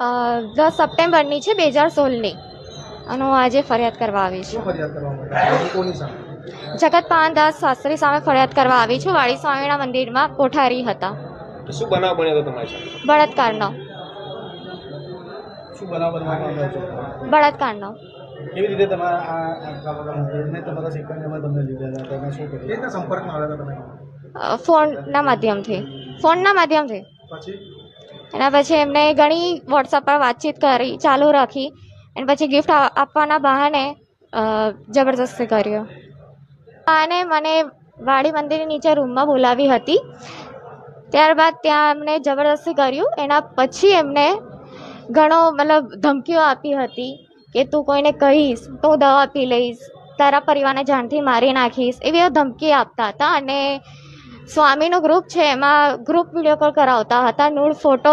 10 સપ્ટેમ્બરની છે 2016ની અને હું આજે ફરિયાદ કરવા આવી છું. જગત પાનદાસ શાસ્ત્રી સામે ફરિયાદ કરવા આવી છું. વાડી સ્વામિનારાયણ મંદિરમાં કોઠારી હતા. શું બનાવ બન્યો હતો તમારી સાથે? બળાત્કારનો. શું બનાવ બનવામાં આવ્યો છે? બળાત્કારનો. કેવી રીતે તમારા તમારા સિક્કરમાં તમને લીધા હતા? તમે શું કર્યું? કેટલા સંપર્કમાં આવ્યા હતા તમે? ફોનના માધ્યમથી. પછી એના પછી એમને ઘણી વોટ્સઅપ પર વાતચીત કરી, ચાલુ રાખી, અને પછી ગિફ્ટ આપવાના બહાને જબરદસ્તી કર્યો. અને મને વાડી મંદિરની નીચે રૂમમાં બોલાવી હતી. ત્યારબાદ ત્યાં એમને જબરદસ્તી કર્યું. એના પછી એમને ઘણો ધમકીઓ આપી હતી કે તું કોઈને કહીશ તો હું દવા પી લઈશ, તારા પરિવારને જાનથી મારી નાખીશ, એવી ધમકી આપતા હતા. અને સ્વામીનું ગ્રુપ છે એમાં ગ્રુપ વિડીયો કોલ કરાવતા હતા. નૂડ ફોટો